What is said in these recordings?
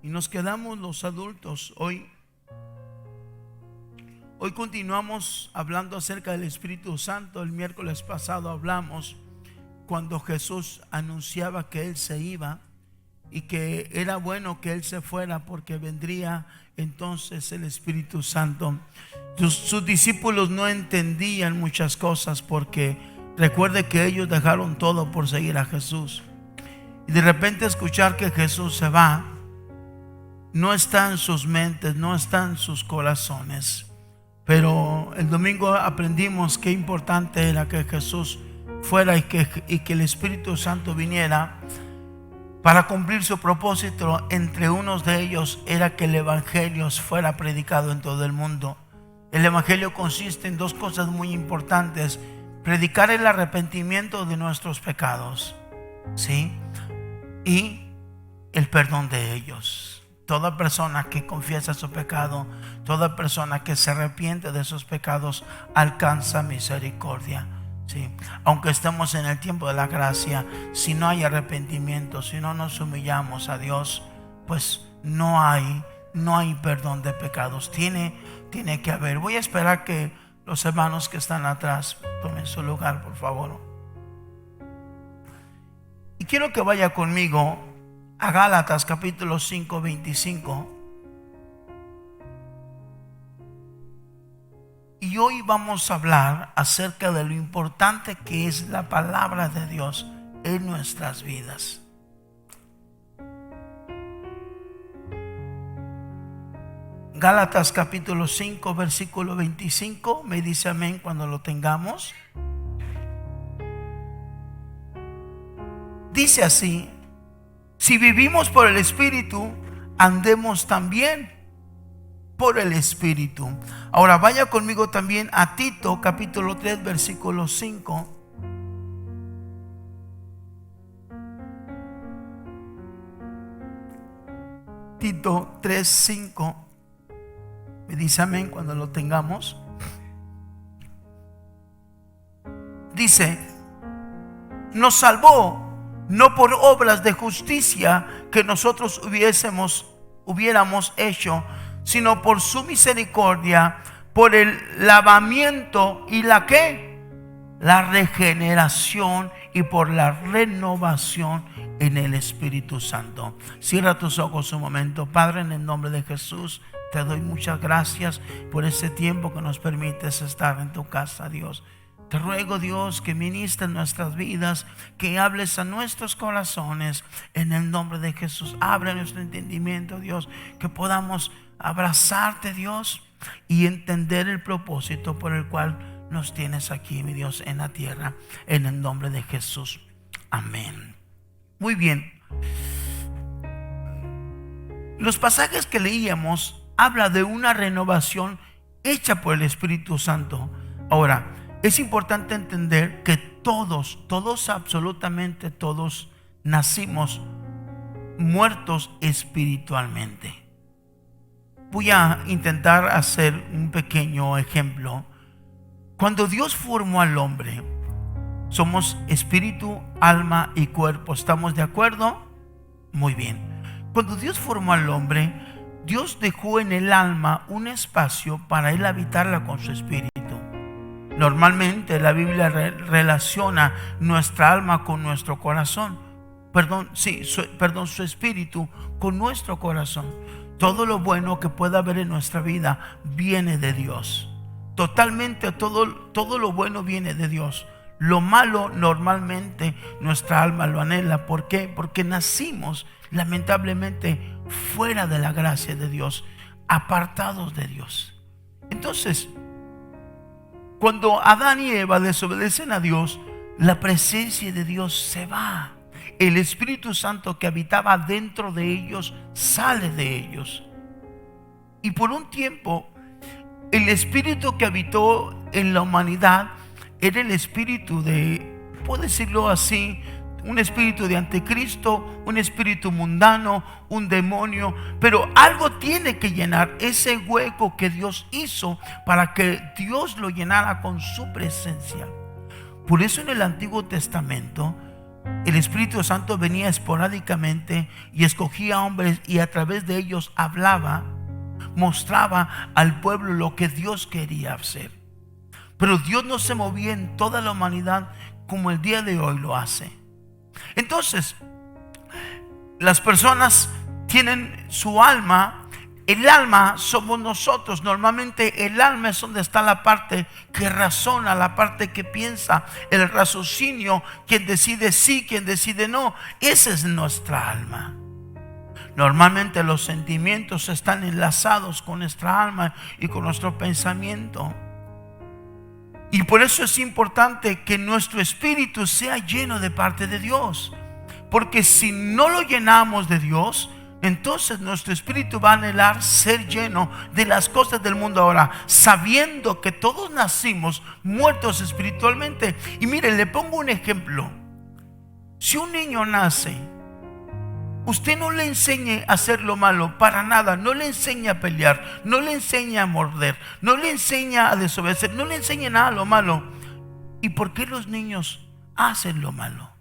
y nos quedamos los adultos. Hoy continuamos hablando acerca del Espíritu Santo. El miércoles pasado hablamos cuando Jesús anunciaba que Él se iba y que era bueno que Él se fuera porque vendría entonces el Espíritu Santo. Sus discípulos no entendían muchas cosas porque recuerde que ellos dejaron todo por seguir a Jesús. Y de repente escuchar que Jesús se va no está en sus mentes, no está en sus corazones. Pero el domingo aprendimos qué importante era que Jesús fuera y que el Espíritu Santo viniera para cumplir su propósito. Entre unos de ellos era que el Evangelio fuera predicado en todo el mundo. El Evangelio consiste en dos cosas muy importantes: predicar el arrepentimiento de nuestros pecados, ¿sí?, y el perdón de ellos. Toda persona que confiesa su pecado, toda persona que se arrepiente de sus pecados, alcanza misericordia, ¿sí? Aunque estemos en el tiempo de la gracia, si no hay arrepentimiento, si no nos humillamos a Dios, pues no hay perdón de pecados. Tiene que haber. Voy a esperar que los hermanos que están atrás tomen su lugar, por favor. Y quiero que vaya conmigo a Gálatas capítulo 5, 25. Y hoy vamos a hablar acerca de lo importante que es la palabra de Dios en nuestras vidas. Gálatas capítulo 5, versículo 25. Me dice amén cuando lo tengamos. Dice así: si vivimos por el Espíritu, andemos también por el Espíritu. Ahora vaya conmigo también a Tito capítulo 3 versículo 5. Tito 3, 5. Me dice amén cuando lo tengamos. Dice: nos salvó no por obras de justicia que nosotros hubiéramos hecho, sino por su misericordia, por el lavamiento y la regeneración, y por la renovación en el Espíritu Santo. Cierra tus ojos un momento. Padre, en el nombre de Jesús, te doy muchas gracias por este tiempo que nos permites estar en tu casa, Dios. Te ruego, Dios, que ministres nuestras vidas, que hables a nuestros corazones. En el nombre de Jesús, abre nuestro entendimiento, Dios, que podamos abrazarte, Dios, y entender el propósito por el cual nos tienes aquí, mi Dios, en la tierra. En el nombre de Jesús, amén. Muy bien. Los pasajes que leíamos habla de una renovación hecha por el Espíritu Santo. Ahora, es importante entender que todos, absolutamente todos, nacimos muertos espiritualmente. Voy a intentar hacer un pequeño ejemplo. Cuando Dios formó al hombre, somos espíritu, alma y cuerpo. ¿Estamos de acuerdo? Muy bien. Cuando Dios formó al hombre, Dios dejó en el alma un espacio para él habitarla con su espíritu. Normalmente la Biblia relaciona nuestra alma con nuestro corazón. Su espíritu con nuestro corazón. Todo lo bueno que pueda haber en nuestra vida viene de Dios. Totalmente todo lo bueno viene de Dios. Lo malo normalmente nuestra alma lo anhela. ¿Por qué? Porque nacimos lamentablemente fuera de la gracia de Dios, apartados de Dios. Entonces, cuando Adán y Eva desobedecen a Dios, la presencia de Dios se va. El Espíritu Santo que habitaba dentro de ellos sale de ellos. Y por un tiempo, el espíritu que habitó en la humanidad era el espíritu puedo decirlo así, un espíritu de anticristo, un espíritu mundano, un demonio. Pero algo tiene que llenar ese hueco que Dios hizo para que Dios lo llenara con su presencia. Por eso en el Antiguo Testamento el Espíritu Santo venía esporádicamente y escogía hombres y a través de ellos hablaba, mostraba al pueblo lo que Dios quería hacer. Pero Dios no se movía en toda la humanidad como el día de hoy lo hace. Entonces, las personas tienen su alma. El alma somos nosotros. Normalmente el alma es donde está la parte que razona, la parte que piensa, el raciocinio, quien decide sí, quien decide no. Esa es nuestra alma. Normalmente los sentimientos están enlazados con nuestra alma y con nuestro pensamiento. Y por eso es importante que nuestro espíritu sea lleno de parte de Dios. Porque si no lo llenamos de Dios, entonces nuestro espíritu va a anhelar ser lleno de las cosas del mundo ahora, sabiendo que todos nacimos muertos espiritualmente. Y miren, le pongo un ejemplo. Si un niño nace, usted no le enseñe a hacer lo malo para nada. No le enseña a pelear, no le enseña a morder, no le enseña a desobedecer, no le enseña nada lo malo. ¿Y por qué los niños hacen lo malo?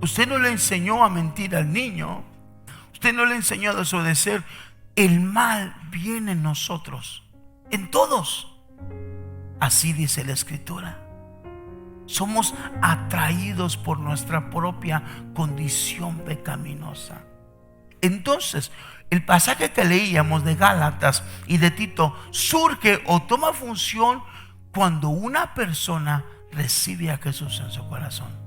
Usted no le enseñó a mentir al niño. Usted no le enseñó a desobedecer. El mal viene en nosotros, en todos. Así dice la Escritura. Somos atraídos por nuestra propia condición pecaminosa. Entonces, el pasaje que leíamos de Gálatas y de Tito surge o toma función cuando una persona recibe a Jesús en su corazón.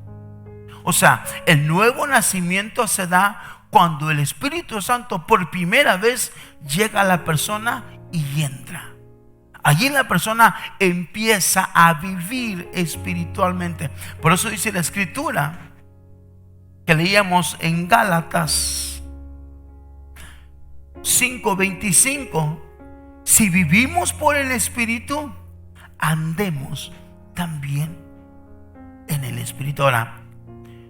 O sea, el nuevo nacimiento se da cuando el Espíritu Santo por primera vez llega a la persona y entra. Allí la persona empieza a vivir espiritualmente. Por eso dice la Escritura que leíamos en Gálatas 5:25: si vivimos por el Espíritu, andemos también en el Espíritu. Ahora,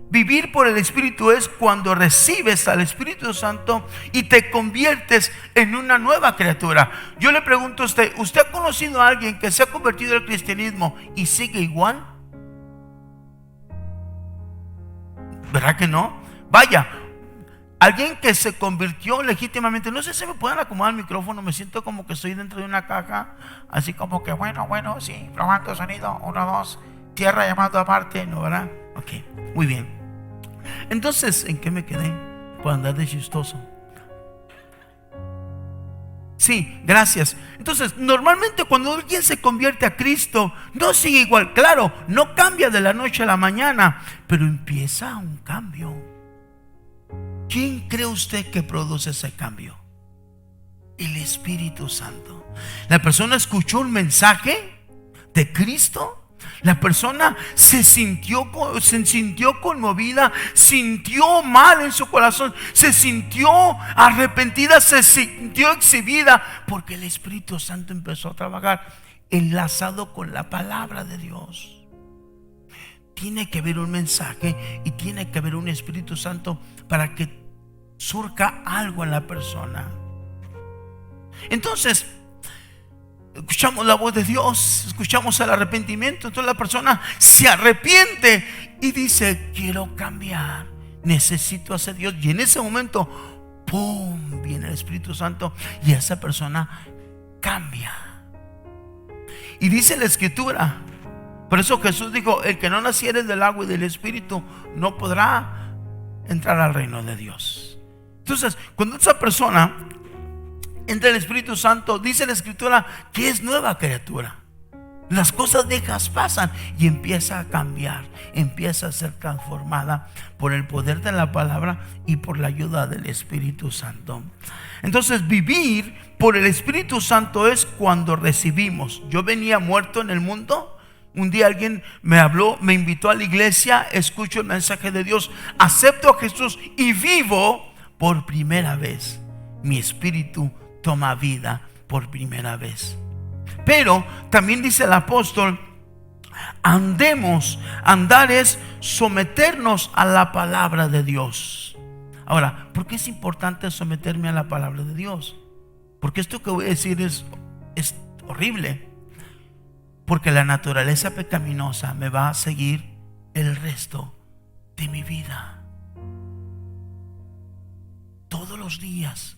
vivir por el Espíritu es cuando recibes al Espíritu Santo y te conviertes en una nueva criatura. Yo le pregunto a usted, ¿usted ha conocido a alguien que se ha convertido al cristianismo y sigue igual? ¿Verdad que no? Vaya, alguien que se convirtió legítimamente. No sé si me pueden acomodar el micrófono. Me siento como que estoy dentro de una caja, así como que bueno, sí, probando sonido, 1, 2, tierra llamando aparte, ¿no, verdad? Ok, muy bien. Entonces, ¿en qué me quedé? Por andar de chistoso. Sí, gracias. Entonces, normalmente cuando alguien se convierte a Cristo, no sigue igual. Claro, no cambia de la noche a la mañana, pero empieza un cambio. ¿Quién cree usted que produce ese cambio? El Espíritu Santo. La persona escuchó un mensaje de Cristo. La persona se sintió conmovida, sintió mal en su corazón, se sintió arrepentida, se sintió exhibida, porque el Espíritu Santo empezó a trabajar enlazado con la palabra de Dios. Tiene que haber un mensaje y tiene que haber un Espíritu Santo para que surja algo en la persona. Entonces, escuchamos la voz de Dios, escuchamos el arrepentimiento. Entonces la persona se arrepiente y dice: quiero cambiar, necesito hacer Dios. Y en ese momento, ¡pum!, viene el Espíritu Santo y esa persona cambia. Y dice la Escritura, por eso Jesús dijo: el que no naciere del agua y del Espíritu no podrá entrar al reino de Dios. Entonces, cuando esa persona entra el Espíritu Santo, dice la Escritura que es nueva criatura. Las cosas viejas pasan y empieza a cambiar, empieza a ser transformada por el poder de la palabra y por la ayuda del Espíritu Santo. Entonces, vivir por el Espíritu Santo es cuando recibimos. Yo venía muerto en el mundo. Un día alguien me habló, me invitó a la iglesia, escucho el mensaje de Dios, acepto a Jesús y vivo por primera vez. Mi espíritu toma vida por primera vez. Pero también dice el apóstol: andemos. Andar es someternos a la palabra de Dios. Ahora, ¿por qué es importante someterme a la palabra de Dios? Porque esto que voy a decir es horrible. Porque la naturaleza pecaminosa me va a seguir el resto de mi vida. Todos los días,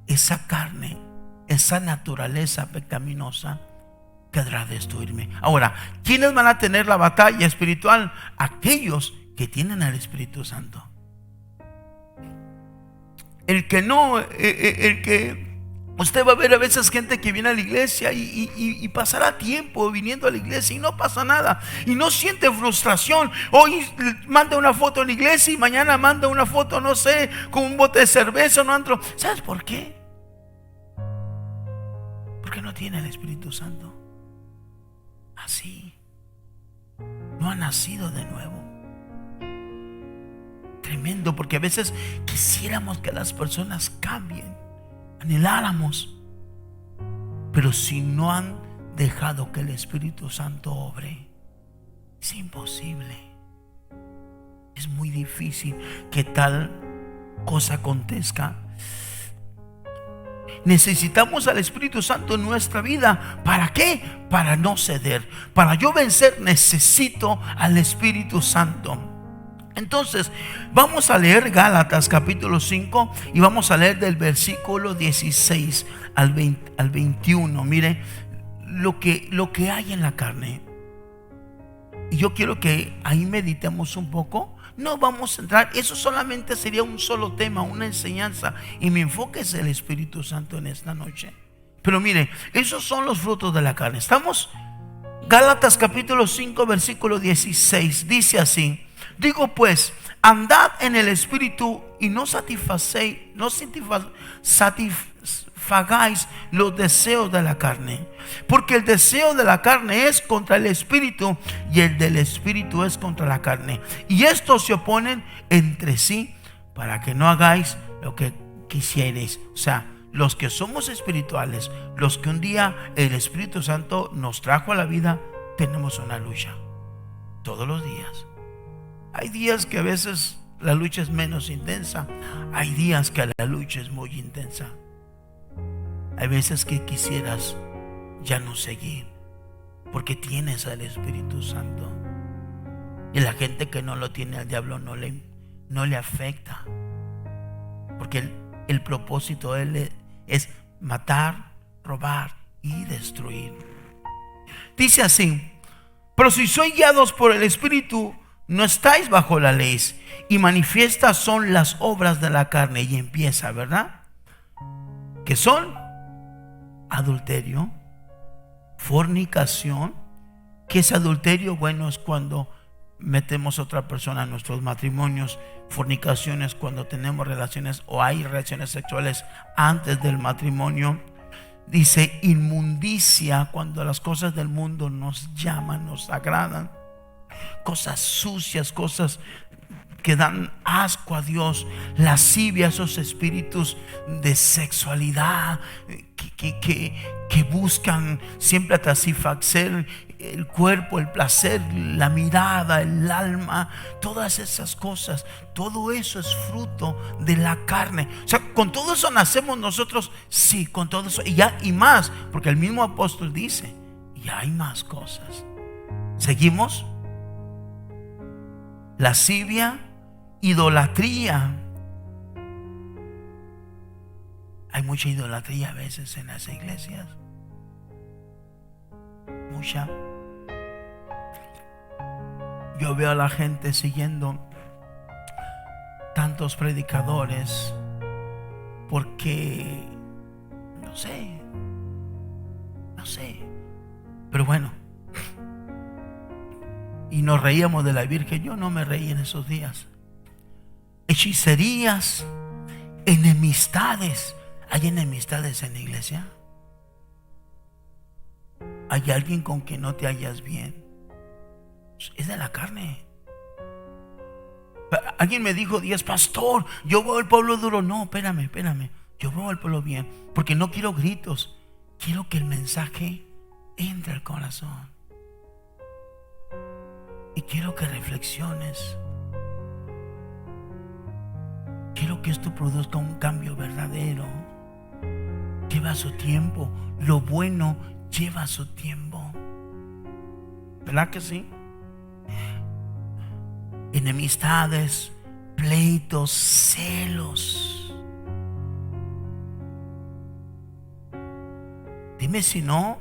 esa carne, esa naturaleza pecaminosa querrá destruirme. Ahora, ¿quiénes van a tener la batalla espiritual? Aquellos que tienen al Espíritu Santo. El que no, el que usted va a ver a veces gente que viene a la iglesia y pasará tiempo viniendo a la iglesia y no pasa nada y no siente frustración. Hoy manda una foto en la iglesia y mañana manda una foto, no sé, con un bote de cerveza, no antro. ¿Sabes por qué? Porque no tiene el Espíritu Santo. Así no ha nacido de nuevo. Tremendo, porque a veces quisiéramos que las personas cambien, anheláramos, pero si no han dejado que el Espíritu Santo obre, es imposible. Es muy difícil que tal cosa acontezca. Necesitamos al Espíritu Santo en nuestra vida. ¿Para qué? Para no ceder. Para yo vencer necesito al Espíritu Santo. Entonces vamos a leer Gálatas capítulo 5 y vamos a leer del versículo 16 al 21. Mire lo que hay en la carne. Y yo quiero que ahí meditemos un poco. No vamos a entrar, eso solamente sería un solo tema, una enseñanza, y mi enfoque es el Espíritu Santo en esta noche. Pero mire, esos son los frutos de la carne. ¿Estamos? Gálatas capítulo 5 versículo 16 dice así: digo pues, andad en el Espíritu y no satisfagáis los deseos de la carne, porque el deseo de la carne es contra el Espíritu y el del Espíritu es contra la carne, y estos se oponen entre sí para que no hagáis lo que quisierais. O sea, los que somos espirituales, los que un día el Espíritu Santo nos trajo a la vida, tenemos una lucha todos los días. Hay días que a veces la lucha es menos intensa, hay días que la lucha es muy intensa. Hay veces que quisieras ya no seguir porque tienes al Espíritu Santo, y la gente que no lo tiene, al diablo no le afecta, porque el propósito de él es matar, robar y destruir. Dice así: pero si sois guiados por el Espíritu, no estáis bajo la ley, y manifiestas son las obras de la carne. Y empieza, ¿verdad? Que son adulterio, fornicación. ¿Qué es adulterio? Bueno, es cuando metemos a otra persona en nuestros matrimonios. Fornicación es cuando tenemos relaciones o hay relaciones sexuales antes del matrimonio. Dice inmundicia, cuando las cosas del mundo nos llaman, nos agradan. Cosas sucias, cosas que dan asco a Dios. Lascivia, esos espíritus de sexualidad que buscan siempre satisfacer el cuerpo, el placer, la mirada, el alma, todas esas cosas. Todo eso es fruto de la carne. O sea, con todo eso nacemos nosotros. Sí, con todo eso y más, porque el mismo apóstol dice, ya hay más cosas. Seguimos. Lascivia, idolatría. Hay mucha idolatría a veces en las iglesias. Mucha. Yo veo a la gente siguiendo tantos predicadores porque no sé, pero bueno. Y nos reíamos de la Virgen. Yo no me reí en esos días. Hechicerías, enemistades. ¿Hay enemistades en la iglesia? ¿Hay alguien con quien no te hallas bien? Es de la carne. Alguien me dijo: Díaz, pastor, yo veo el pueblo duro. No, espérame. Yo veo el pueblo bien, porque no quiero gritos. Quiero que el mensaje entre al corazón. Y quiero que reflexiones. Quiero que esto produzca un cambio verdadero. Lleva su tiempo. Lo bueno lleva su tiempo. ¿verdad que sí? Enemistades, pleitos, celos. Dime si no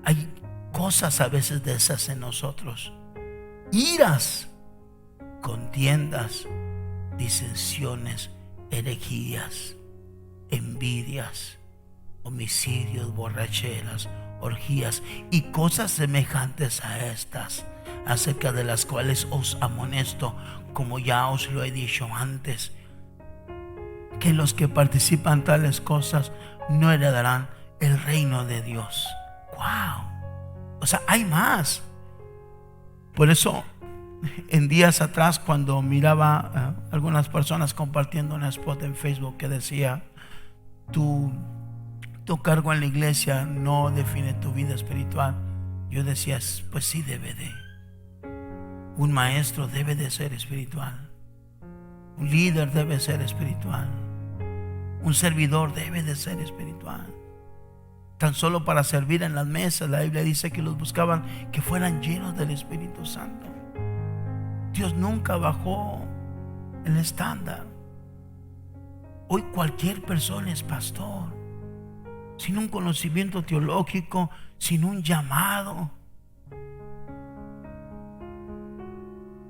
hay cosas a veces de esas en nosotros. Iras, contiendas, disensiones, herejías, envidias, homicidios, borracheras, orgías y cosas semejantes a estas, acerca de las cuales os amonesto, como ya os lo he dicho antes, que los que participan tales cosas no heredarán el reino de Dios. Wow. O sea, hay más. Por eso, en días atrás, cuando miraba algunas personas compartiendo un spot en Facebook que decía: tu cargo en la iglesia no define tu vida espiritual, yo decía, pues sí debe de. Un maestro debe de ser espiritual, un líder debe ser espiritual, un servidor debe de ser espiritual. Tan solo para servir en las mesas, la Biblia dice que los buscaban que fueran llenos del Espíritu Santo. Dios nunca bajó el estándar. Hoy cualquier persona es pastor, sin un conocimiento teológico, sin un llamado.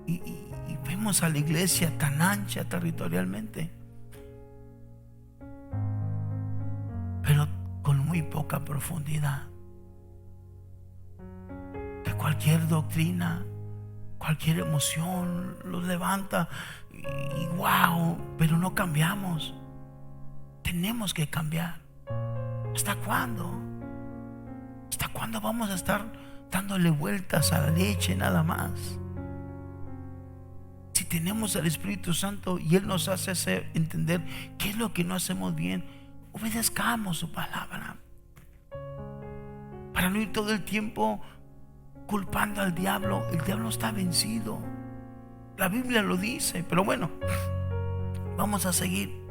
Y vemos a la iglesia tan ancha territorialmente, pero con muy poca profundidad. Que cualquier doctrina, cualquier emoción los levanta y wow, pero no cambiamos. Tenemos que cambiar. ¿Hasta cuándo? ¿Hasta cuándo vamos a estar dándole vueltas a la leche nada más? Si tenemos al Espíritu Santo y Él nos hace entender qué es lo que no hacemos bien, obedezcamos su palabra, para no ir todo el tiempo culpando al diablo. El diablo está vencido, la Biblia lo dice. Pero bueno, vamos a seguir.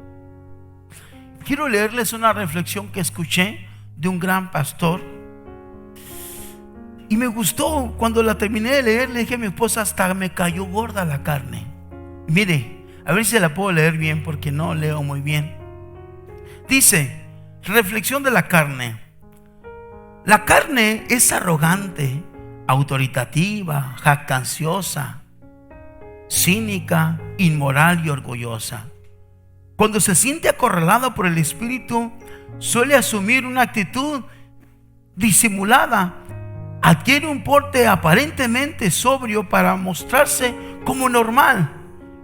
Quiero leerles una reflexión que escuché de un gran pastor y me gustó. Cuando la terminé de leer, le dije a mi esposa: hasta me cayó gorda la carne. Mire, a ver si la puedo leer bien, porque no leo muy bien. Dice: reflexión de la carne. La carne es arrogante, autoritativa, jactanciosa, cínica, inmoral y orgullosa. Cuando se siente acorralada por el Espíritu, suele asumir una actitud disimulada. Adquiere un porte aparentemente sobrio para mostrarse como normal,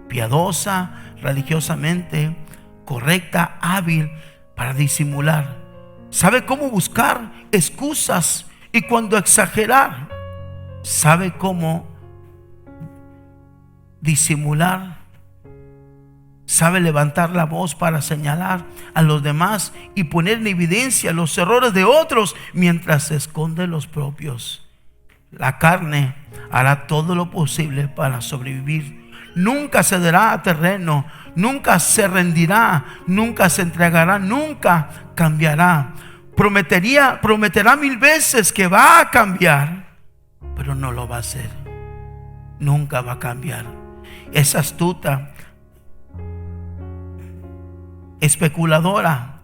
piadosa, religiosamente correcta, hábil para disimular. Sabe cómo buscar excusas y cuando exagerar. Sabe cómo disimular. Sabe levantar la voz para señalar a los demás y poner en evidencia los errores de otros mientras se esconde los propios. La carne hará todo lo posible para sobrevivir. Nunca cederá a terreno, nunca se rendirá, nunca se entregará, nunca cambiará. Prometerá 1000 veces que va a cambiar, pero no lo va a hacer. Nunca va a cambiar. Es astuta, especuladora,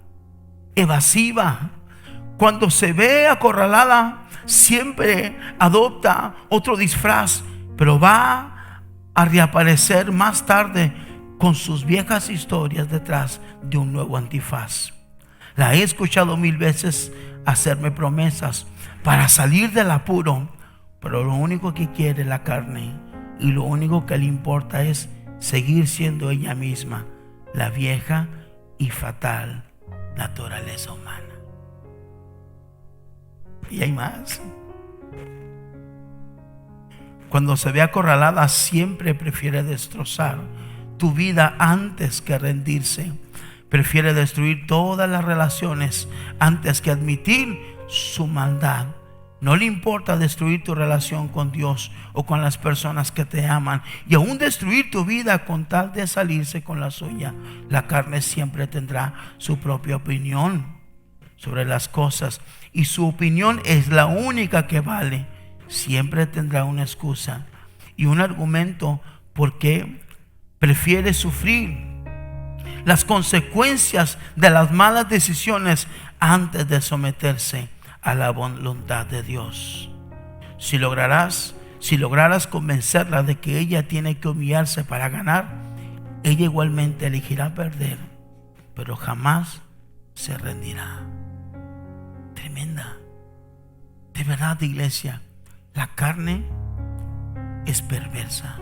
evasiva. Cuando se ve acorralada, siempre adopta otro disfraz, pero va a reaparecer más tarde con sus viejas historias detrás de un nuevo antifaz. La he escuchado 1000 veces hacerme promesas para salir del apuro, pero lo único que quiere la carne y lo único que le importa es seguir siendo ella misma, la vieja y fatal naturaleza humana. Y hay más. Cuando se ve acorralada, siempre prefiere destrozar tu vida antes que rendirse. Prefiere destruir todas las relaciones antes que admitir su maldad. No le importa destruir tu relación con Dios o con las personas que te aman, y aún destruir tu vida con tal de salirse con la suya. La carne siempre tendrá su propia opinión sobre las cosas, y su opinión es la única que vale. siempre tendrá una excusa y un argumento por qué prefiere sufrir las consecuencias de las malas decisiones antes de someterse a la voluntad de Dios. Si lograras convencerla de que ella tiene que humillarse para ganar, ella igualmente elegirá perder, pero jamás se rendirá. Tremenda. De verdad, iglesia, la carne es perversa.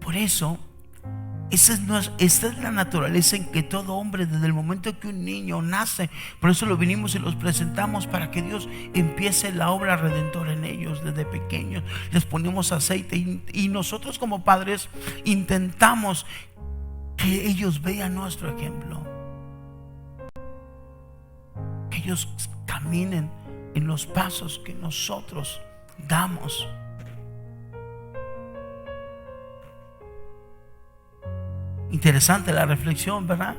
Por eso, esta es la naturaleza en que todo hombre, desde el momento que un niño nace, por eso lo vinimos y los presentamos para que Dios empiece la obra redentora en ellos desde pequeños. Les ponemos aceite y nosotros como padres intentamos que ellos vean nuestro ejemplo, que ellos caminen en los pasos que nosotros damos. Interesante la reflexión, ¿verdad?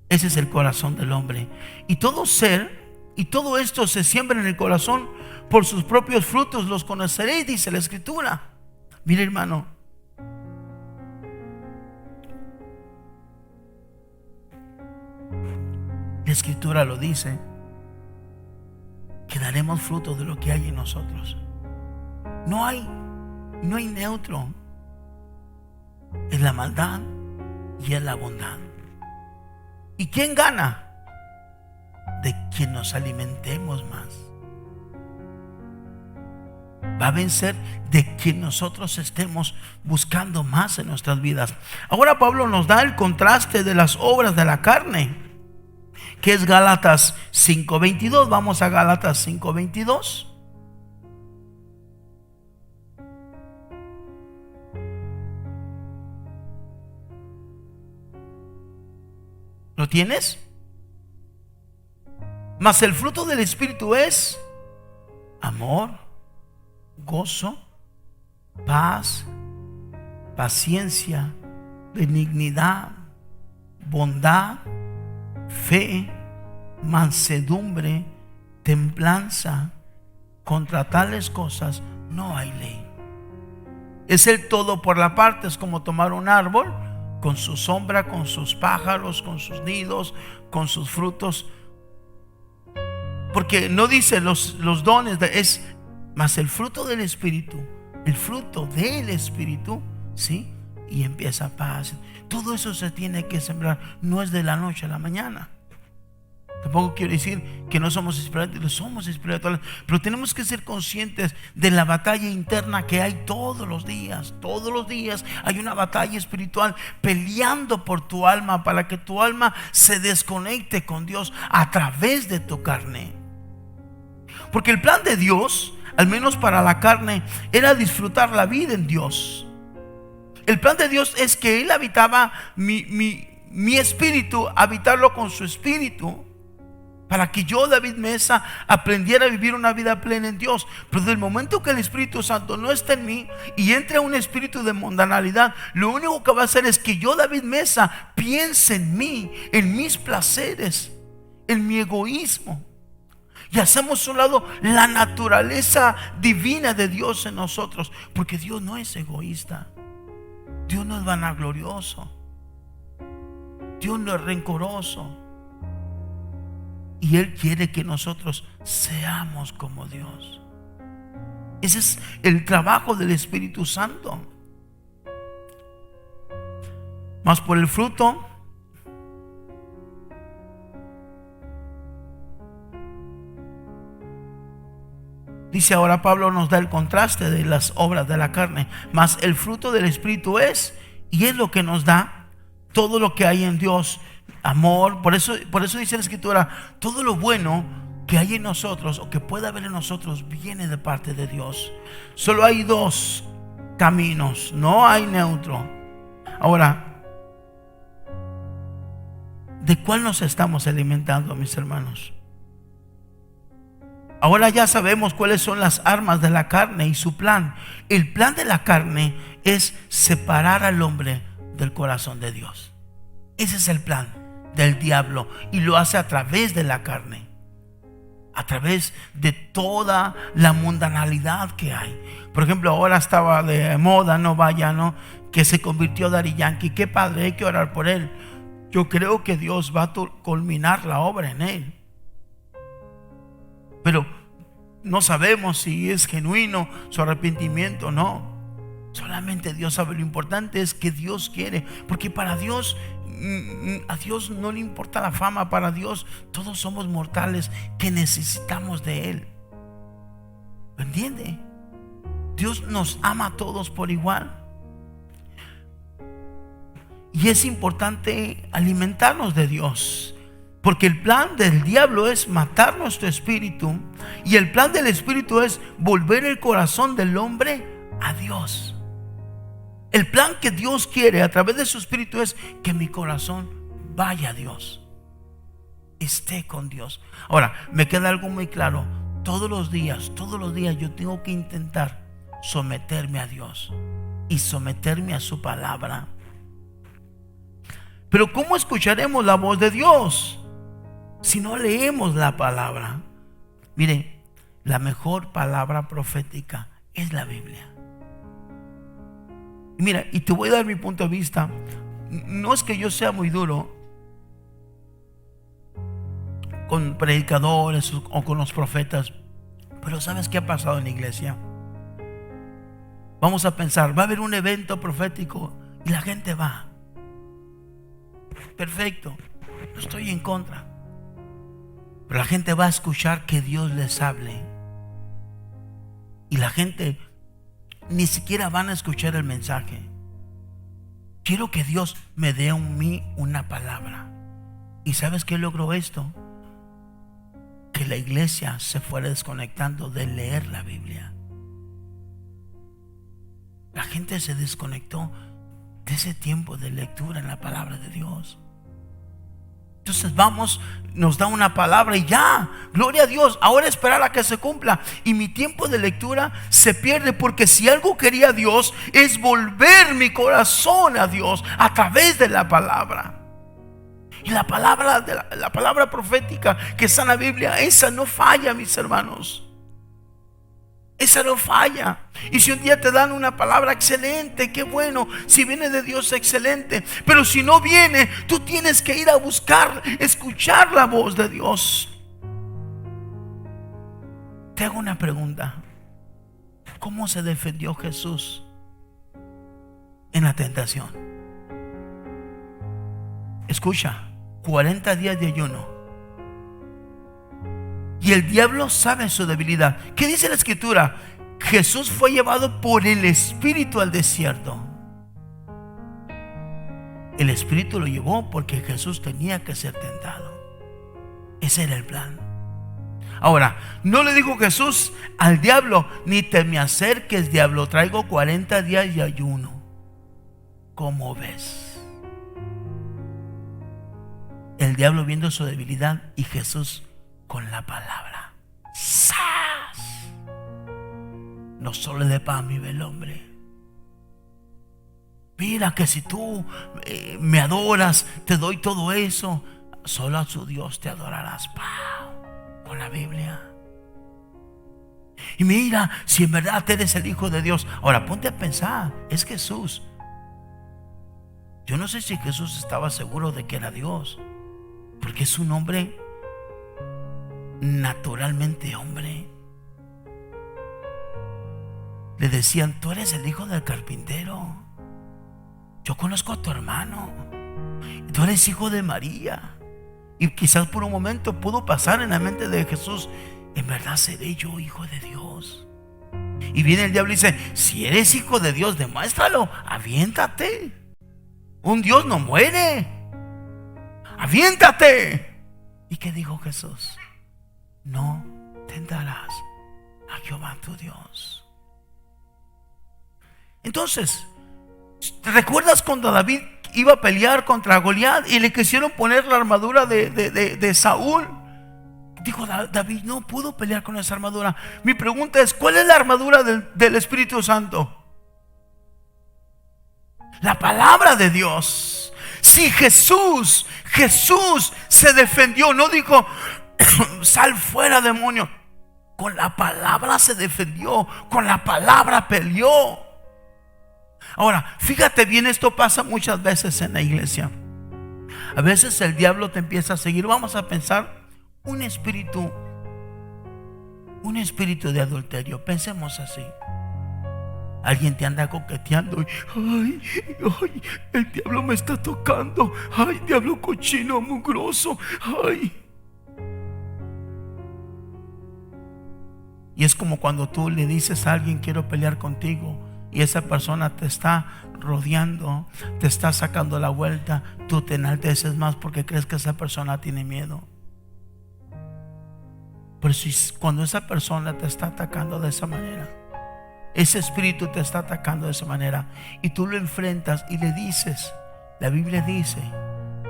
Ese es el corazón del hombre. Y todo esto se siembra en el corazón. Por sus propios frutos los conoceréis, dice la Escritura. Mire, hermano, la Escritura lo dice, que daremos fruto de lo que hay en nosotros. No hay neutro. Es la maldad y es la bondad. ¿Y quién gana? De quien nos alimentemos más. Va a vencer de quien nosotros estemos buscando más en nuestras vidas. Ahora Pablo nos da el contraste de las obras de la carne, que es Gálatas 5:22. Vamos a Gálatas 5:22. ¿Lo tienes? Mas el fruto del Espíritu es amor, gozo, paz, paciencia, benignidad, bondad, fe, mansedumbre, templanza. Contra tales cosas no hay ley. Es el todo por la parte. Es como tomar un árbol con su sombra, con sus pájaros, con sus nidos, con sus frutos. Porque no dice los dones, es más el fruto del Espíritu. El fruto del Espíritu, ¿sí? Y empieza paz. Todo eso se tiene que sembrar. No es de la noche a la mañana. Tampoco quiero decir que no somos espirituales, somos espirituales, pero tenemos que ser conscientes de la batalla interna que hay todos los días. Todos los días hay una batalla espiritual peleando por tu alma, para que tu alma se desconecte con Dios a través de tu carne. Porque el plan de Dios, al menos para la carne, era disfrutar la vida en Dios. El plan de Dios es que Él habitaba mi espíritu, habitarlo con su espíritu, para que yo, David Mesa, aprendiera a vivir una vida plena en Dios. Pero desde el momento que el Espíritu Santo no está en mí y entra un espíritu de mundanalidad, lo único que va a hacer es que yo, David Mesa, piense en mí, en mis placeres, en mi egoísmo. Y hacemos a un lado la naturaleza divina de Dios en nosotros. Porque Dios no es egoísta. Dios no es vanaglorioso. Dios no es rencoroso. Y Él quiere que nosotros seamos como Dios. Ese es el trabajo del Espíritu Santo. Mas por el fruto, dice ahora Pablo, nos da el contraste de las obras de la carne. Mas el fruto del Espíritu es, y es lo que nos da todo lo que hay en Dios. Amor. Por eso dice la Escritura, todo lo bueno que hay en nosotros o que pueda haber en nosotros viene de parte de Dios. Solo hay dos caminos, no hay neutro. Ahora, ¿de cuál nos estamos alimentando, mis hermanos? Ahora ya sabemos cuáles son las armas de la carne y su plan. El plan de la carne es separar al hombre del corazón de Dios. Ese es el plan del diablo, y lo hace a través de la carne. a través de toda la mundanalidad que hay. Por ejemplo, ahora estaba de moda, no vaya, ¿no? Que se convirtió Daddy Yankee. Qué padre, hay que orar por él. Yo creo que Dios va a culminar la obra en él. Pero no sabemos si es genuino su arrepentimiento o no. Solamente Dios sabe. Lo importante es que Dios quiere, porque para Dios, a Dios no le importa la fama. Para Dios todos somos mortales que necesitamos de Él. ¿Me entiende? Dios nos ama a todos por igual. Y es importante alimentarnos de Dios, porque el plan del diablo es matar nuestro espíritu, y el plan del espíritu es volver el corazón del hombre a Dios. El plan que Dios quiere a través de su espíritu es que mi corazón vaya a Dios, esté con Dios. Ahora, me queda algo muy claro. Todos los días yo tengo que intentar someterme a Dios y someterme a su palabra. Pero ¿cómo escucharemos la voz de Dios si no leemos la palabra? Mire, la mejor palabra profética es la Biblia. Mira, y te voy a dar mi punto de vista. No es que yo sea muy duro con predicadores o con los profetas, pero ¿sabes qué ha pasado en la iglesia? Vamos a pensar, va a haber un evento profético y la gente va. Perfecto, no estoy en contra, pero la gente va a escuchar que Dios les hable, y la gente ni siquiera van a escuchar el mensaje. Quiero que Dios me dé a mí una palabra. ¿Y sabes qué logró esto? Que la iglesia se fuera desconectando de leer la Biblia. La gente se desconectó de ese tiempo de lectura en la palabra de Dios. Entonces vamos, nos da una palabra y ya, gloria a Dios, ahora esperar a que se cumpla. Y mi tiempo de lectura se pierde, porque si algo quería Dios es volver mi corazón a Dios a través de la palabra. Y la palabra profética que está en la Biblia, esa no falla, mis hermanos. Esa no falla. Y si un día te dan una palabra, excelente, qué bueno. Si viene de Dios, excelente. Pero si no viene, tú tienes que ir a buscar, escuchar la voz de Dios. Te hago una pregunta. ¿Cómo se defendió Jesús en la tentación? Escucha, 40 días de ayuno. Y el diablo sabe su debilidad. ¿Qué dice la escritura? Jesús fue llevado por el Espíritu al desierto. El Espíritu lo llevó porque Jesús tenía que ser tentado. Ese era el plan. Ahora, no le dijo Jesús al diablo: ni te me acerques, diablo, traigo 40 días de ayuno. ¿Cómo ves? El diablo viendo su debilidad y Jesús con la palabra. ¡Sas! No solo le dé pan vive el hombre. Mira que si tú me adoras, te doy todo eso. Solo a su Dios te adorarás. ¡Pau! Con la Biblia. Y mira, si en verdad eres el Hijo de Dios. Ahora ponte a pensar, es Jesús. Yo no sé si Jesús estaba seguro de que era Dios, porque es un hombre naturalmente hombre. Le decían: tú eres el hijo del carpintero, yo conozco a tu hermano, tú eres hijo de María. Y quizás por un momento pudo pasar en la mente de Jesús: ¿en verdad seré yo hijo de Dios? Y viene el diablo y dice: si eres hijo de Dios, demuéstralo, aviéntate. Un Dios no muere, aviéntate. ¿Y qué dijo Jesús? No tentarás a Jehová tu Dios. Entonces, ¿te recuerdas cuando David iba a pelear contra Goliat y le quisieron poner la armadura de Saúl? Dijo David: no pudo pelear con esa armadura. Mi pregunta es: ¿cuál es la armadura del Espíritu Santo? La palabra de Dios. Si Jesús se defendió, no dijo: Sal fuera, demonio. Con la palabra se defendió, con la palabra peleó. Ahora, fíjate bien, esto pasa muchas veces en la iglesia. A veces el diablo te empieza a seguir. Vamos a pensar un espíritu de adulterio. Pensemos así. Alguien te anda coqueteando y, ay, el diablo me está tocando. Ay, diablo cochino, mugroso. Ay. Y es como cuando tú le dices a alguien: quiero pelear contigo, y esa persona te está rodeando, te está sacando la vuelta. Tú te enalteces más porque crees que esa persona tiene miedo. Pero si cuando esa persona te está atacando de esa manera, ese espíritu te está atacando de esa manera, y tú lo enfrentas y le dices, la Biblia dice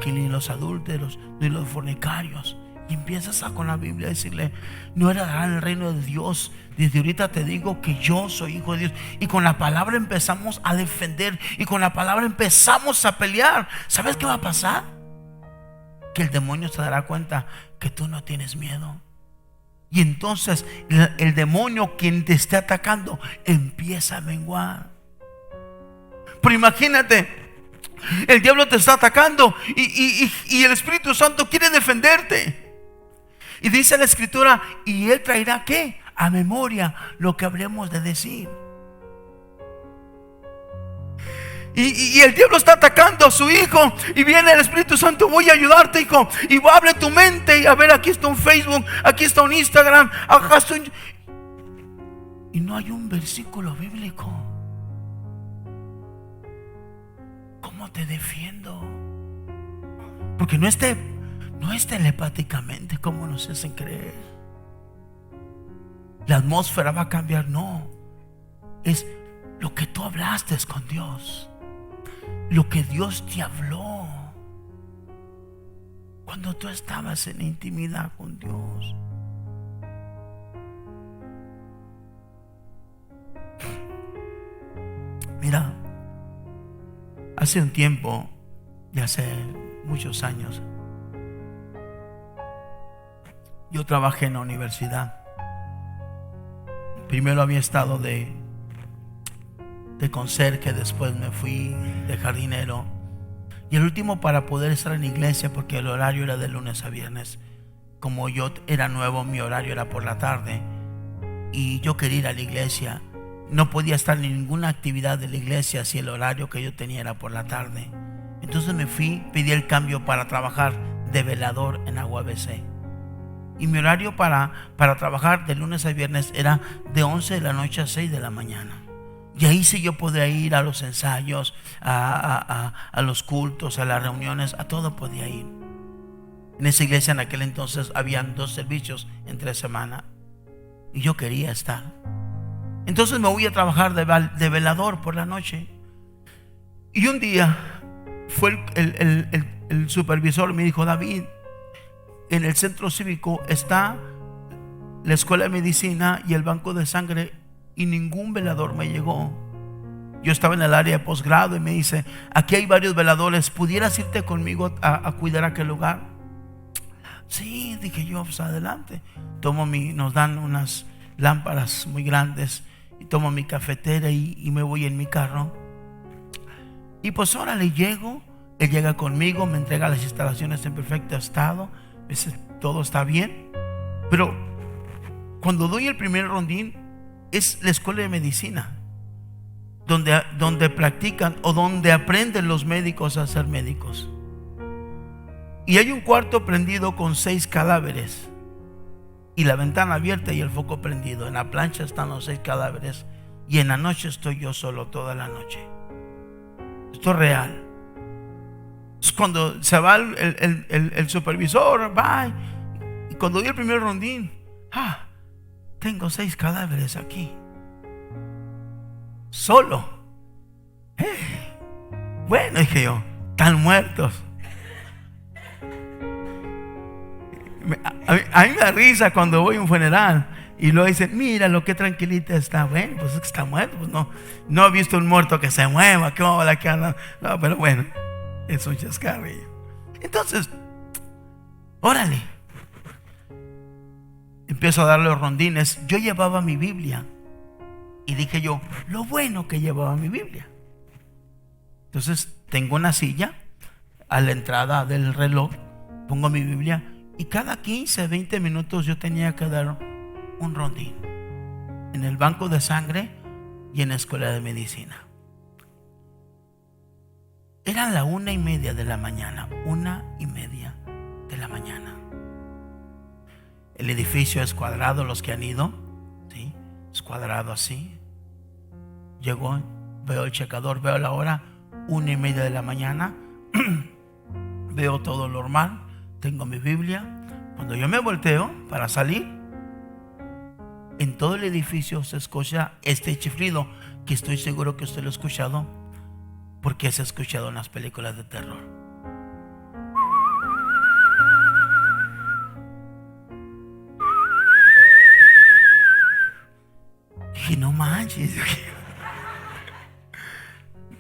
que ni los adúlteros ni los fornicarios, y empiezas con la Biblia a decirle: no heredarán el reino de Dios. Desde ahorita te digo que yo soy hijo de Dios. Y con la palabra empezamos a defender, y con la palabra empezamos a pelear. ¿Sabes qué va a pasar? Que el demonio se dará cuenta que tú no tienes miedo. Y entonces el demonio, quien te esté atacando, empieza a menguar. Pero imagínate, el diablo te está atacando y el Espíritu Santo quiere defenderte. Y dice la Escritura: y Él traerá ¿qué? A memoria lo que habremos de decir. Y el diablo está atacando a su hijo, y viene el Espíritu Santo: voy a ayudarte, hijo, y abre tu mente, y a ver, aquí está un Facebook, aquí está un Instagram, acá está un... Y no hay un versículo bíblico. ¿Cómo te defiendo? Porque no es telepáticamente como nos hacen creer. La atmósfera va a cambiar, no. Es lo que tú hablaste con Dios, lo que Dios te habló cuando tú estabas en intimidad con Dios. Mira, hace un tiempo, de hace muchos años, yo trabajé en la universidad. Primero había estado de conserje, después me fui de jardinero, y el último para poder estar en la iglesia, porque el horario era de lunes a viernes. Como yo era nuevo, mi horario era por la tarde, y yo quería ir a la iglesia. No podía estar en ninguna actividad de la iglesia si el horario que yo tenía era por la tarde. Entonces me fui, pedí el cambio para trabajar de velador en Agua BC. Y mi horario para trabajar de lunes a viernes era de 11 de la noche a 6 de la mañana. Y ahí sí yo podía ir a los ensayos, a los cultos, a las reuniones, a todo podía ir. En esa iglesia en aquel entonces habían 2 servicios entre semana, y yo quería estar. Entonces me voy a trabajar de velador por la noche. Y un día fue el supervisor, me dijo: David, en el centro cívico está la escuela de medicina y el banco de sangre, y ningún velador me llegó. Yo estaba en el área de posgrado, y me dice: aquí hay varios veladores, ¿pudieras irte conmigo a cuidar aquel lugar? Sí, dije yo, pues adelante. Nos dan unas lámparas muy grandes, y tomo mi cafetera y me voy en mi carro. Y pues órale, llego. Él llega conmigo, me entrega las instalaciones en perfecto estado, dice: todo está bien. Pero cuando doy el primer rondín, es la escuela de medicina, donde practican o donde aprenden los médicos a ser médicos. Y hay un cuarto prendido con 6 cadáveres, y la ventana abierta y el foco prendido. En la plancha están los 6 cadáveres, y en la noche estoy yo solo toda la noche. Esto es real. Es cuando se va el supervisor, va, y cuando doy el primer rondín, tengo 6 cadáveres aquí, solo. Bueno, dije yo, están muertos. A mí me da risa cuando voy a un funeral y luego dicen: mira lo que tranquilita está. Bueno, pues es que está muerto. Pues no he visto un muerto que se mueva, que hola, que anda. No, pero bueno, es un chascarrillo. Entonces, órale, empiezo a darle los rondines. Yo llevaba mi Biblia y dije yo, lo bueno que llevaba mi Biblia. Entonces tengo una silla a la entrada del reloj, pongo mi Biblia y cada 15, 20 minutos yo tenía que dar un rondín en el banco de sangre y en la escuela de medicina. Eran las 1:30 de la mañana, 1:30 de la mañana. El edificio es cuadrado, los que han ido, ¿sí? Es cuadrado así. Llegó, veo el checador, veo la hora, 1:30 de la mañana. Veo todo normal, tengo mi Biblia. Cuando yo me volteo para salir, en todo el edificio se escucha este chiflido, que estoy seguro que usted lo ha escuchado, porque se ha escuchado en las películas de terror. Y no manches,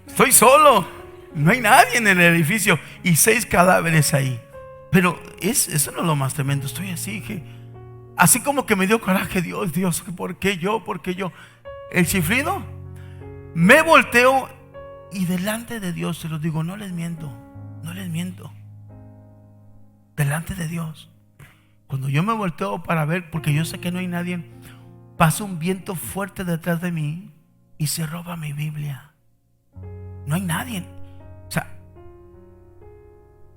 estoy solo, no hay nadie en el edificio y 6 cadáveres ahí. Pero eso no es lo más tremendo. Estoy así, así como que me dio coraje. Dios, ¿por qué yo? ¿Por qué yo? El chiflido, me volteo y delante de Dios se los digo, no les miento, no les miento. Delante de Dios, cuando yo me volteo para ver, porque yo sé que no hay nadie, pasa un viento fuerte detrás de mí y se roba mi Biblia. No hay nadie. O sea,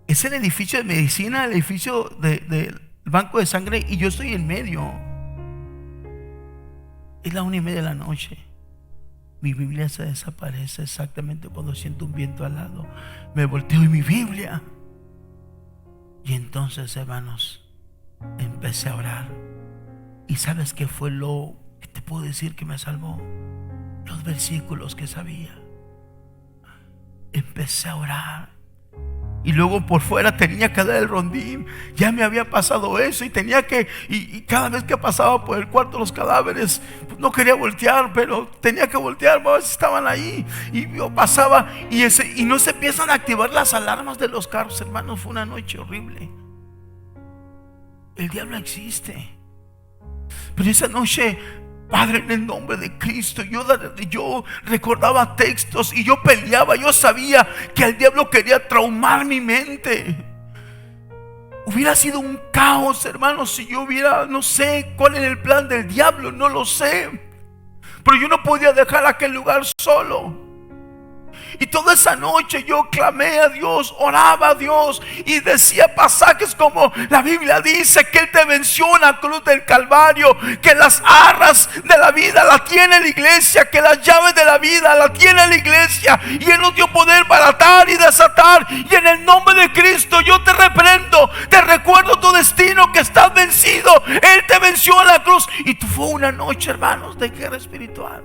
es el edificio de medicina, el edificio del banco de sangre, y yo estoy en medio. Es la 1:30 de la noche. Mi Biblia se desaparece exactamente cuando siento un viento al lado. Me volteo y mi Biblia. Y entonces, hermanos, empecé a orar. ¿Y sabes qué fue lo que te puedo decir que me salvó? Los versículos que sabía. Empecé a orar. Y luego por fuera tenía que dar el rondín. Ya me había pasado eso y tenía que, y cada vez que pasaba por el cuarto los cadáveres, pues no quería voltear, pero tenía que voltear, a ver si estaban ahí. Y yo pasaba y no se empiezan a activar las alarmas de los carros, hermanos. Fue una noche horrible. El diablo existe. Pero esa noche, Padre, en el nombre de Cristo, yo recordaba textos y yo peleaba. Yo sabía que el diablo quería traumar mi mente. Hubiera sido un caos, hermanos, si yo hubiera, no sé cuál era el plan del diablo, no lo sé. Pero yo no podía dejar aquel lugar solo. Y toda esa noche yo clamé a Dios, oraba a Dios y decía pasajes como la Biblia dice que Él te venció en la cruz del Calvario, que las arras de la vida la tiene la iglesia, que las llaves de la vida la tiene la iglesia, y Él nos dio poder para atar y desatar. Y en el nombre de Cristo yo te reprendo, te recuerdo tu destino, que estás vencido. Él te venció en la cruz. Y fue una noche, hermanos, de guerra espiritual.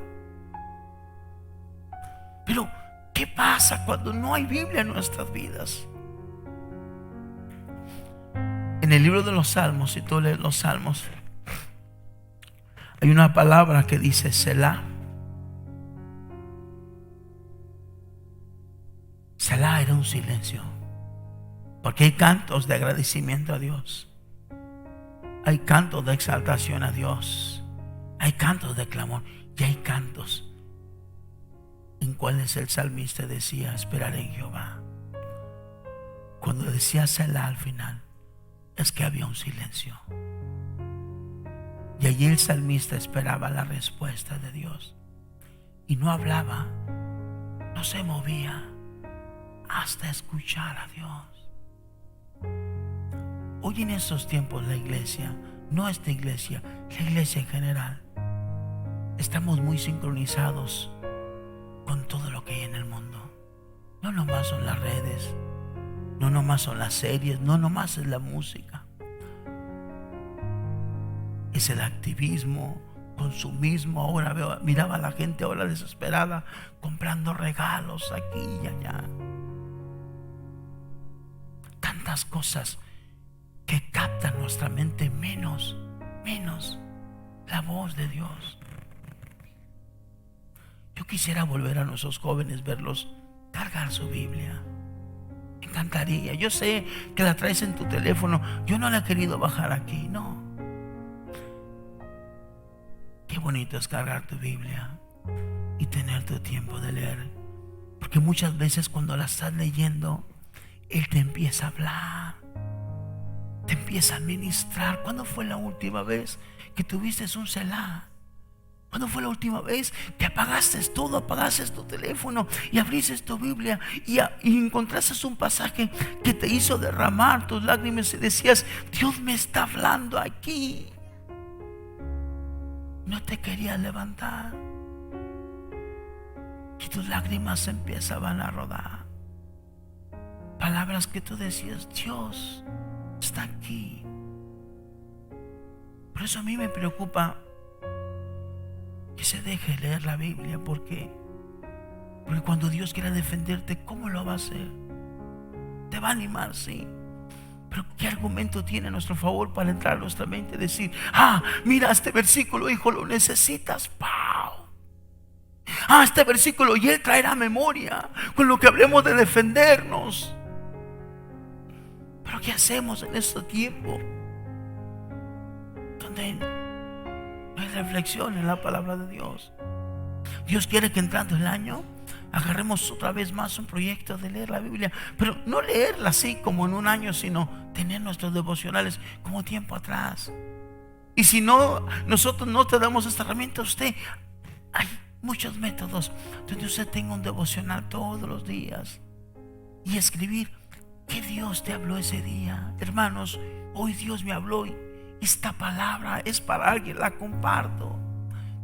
Pero ¿qué pasa cuando no hay Biblia en nuestras vidas? En el libro de los Salmos, si tú lees los Salmos, hay una palabra que dice Selah. Selah era un silencio, porque hay cantos de agradecimiento a Dios, hay cantos de exaltación a Dios, hay cantos de clamor y hay cantos en cuales el salmista decía: esperaré en Jehová. Cuando decía Selah al final, es que había un silencio. Y allí el salmista esperaba la respuesta de Dios. Y no hablaba, no se movía hasta escuchar a Dios. Hoy en estos tiempos la iglesia, no esta iglesia, la iglesia en general, estamos muy sincronizados con todo lo que hay en el mundo. No nomás son las redes, no nomás son las series, no nomás es la música. Es el activismo, consumismo. Ahora miraba a la gente ahora desesperada comprando regalos aquí y allá. Tantas cosas que captan nuestra mente, menos la voz de Dios. Yo quisiera volver a nuestros jóvenes, verlos cargar su Biblia. Me encantaría. Yo sé que la traes en tu teléfono. Yo no la he querido bajar aquí, no. Qué bonito es cargar tu Biblia y tener tu tiempo de leer. Porque muchas veces cuando la estás leyendo, Él te empieza a hablar, te empieza a ministrar. ¿Cuándo fue la última vez que tuviste un Selah? ¿Cuándo fue la última vez que apagaste todo, apagaste tu teléfono y abriste tu Biblia y encontraste un pasaje que te hizo derramar tus lágrimas y decías: Dios me está hablando aquí? No te querías levantar y tus lágrimas empezaban a rodar. Palabras que tú decías: Dios está aquí. Por eso a mí me preocupa que se deje leer la Biblia. Porque cuando Dios quiera defenderte, ¿cómo lo va a hacer? Te va a animar, sí, pero ¿qué argumento tiene a nuestro favor para entrar a nuestra mente y decir: mira este versículo, hijo, lo necesitas? ¡Pau! Este versículo, y Él traerá memoria con lo que hablemos de defendernos. Pero ¿qué hacemos en este tiempo donde no hay reflexión en la palabra de Dios? Dios quiere que entrando el año agarremos otra vez más un proyecto de leer la Biblia, pero no leerla así como en un año, sino tener nuestros devocionales como tiempo atrás. Y si no, nosotros no te damos esta herramienta, hay muchos métodos donde usted tenga un devocional todos los días y escribir que Dios te habló ese día. Hermanos, hoy Dios me habló y esta palabra es para alguien, la comparto.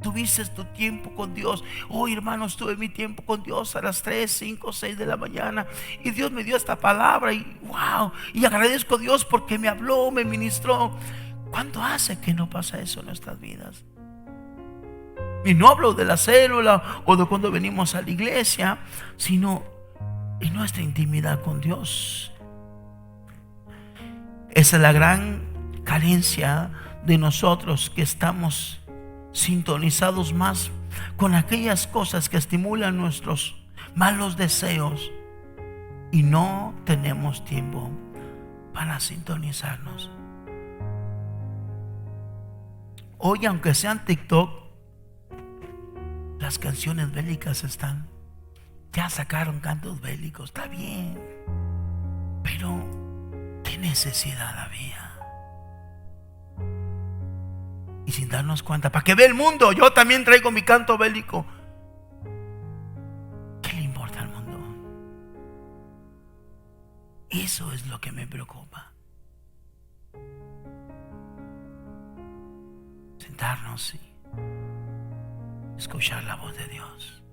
Tuviste tu tiempo con Dios. Hoy, hermanos, tuve mi tiempo con Dios a las 3, 5, 6 de la mañana y Dios me dio esta palabra y wow, y agradezco a Dios porque me habló, me ministró. ¿Cuánto hace que no pasa eso en nuestras vidas? Y no hablo de la célula o de cuando venimos a la iglesia, sino en nuestra intimidad con Dios. Esa es la gran carencia de nosotros, que estamos sintonizados más con aquellas cosas que estimulan nuestros malos deseos y no tenemos tiempo para sintonizarnos. Hoy, aunque sean TikTok, las canciones bélicas ya sacaron cantos bélicos, está bien, pero ¿qué necesidad había? Y sin darnos cuenta, para que vea el mundo, yo también traigo mi canto bélico. ¿Qué le importa al mundo? Eso es lo que me preocupa. Sentarnos y escuchar la voz de Dios.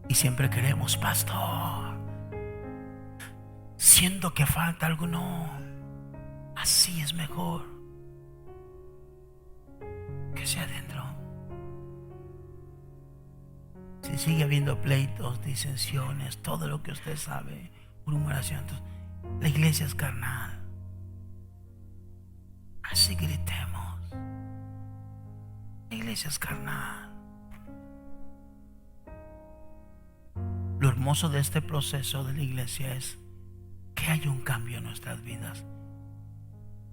Y siempre queremos: pastor, siento que falta algo. No, así es mejor, que sea adentro. Si sigue habiendo pleitos, disensiones, todo lo que usted sabe, murmuración, la iglesia es carnal. Así gritemos: la iglesia es carnal. Lo hermoso de este proceso de la iglesia es que hay un cambio en nuestras vidas.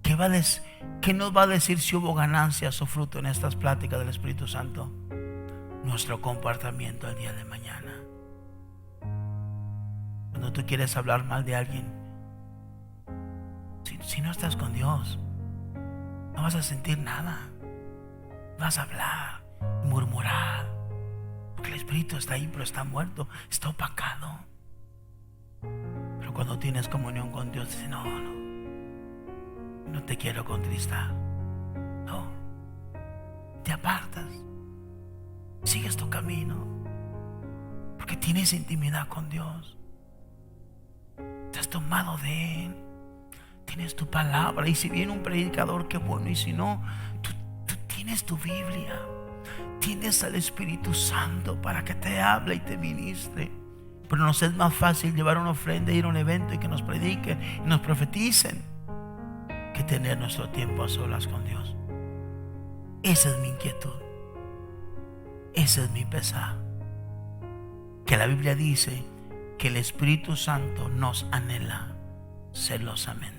¿Qué nos va a decir si hubo ganancias o fruto en estas pláticas del Espíritu Santo? Nuestro comportamiento el día de mañana. Cuando tú quieres hablar mal de alguien, si no estás con Dios, no vas a sentir nada. Vas a hablar, murmurar, porque el Espíritu está ahí, pero está muerto, está opacado. Pero cuando tienes comunión con Dios, dices: no te quiero contristar. No, te apartas, sigues tu camino, porque tienes intimidad con Dios. Te has tomado de Él, tienes tu palabra. Y si viene un predicador, qué bueno. Y si no, tú tienes tu Biblia, tienes al Espíritu Santo para que te hable y te ministre. Pero nos es más fácil llevar una ofrenda, ir a un evento y que nos prediquen y nos profeticen, que tener nuestro tiempo a solas con Dios. Esa es mi inquietud, ese es mi pesar. Que la Biblia dice que el Espíritu Santo nos anhela celosamente.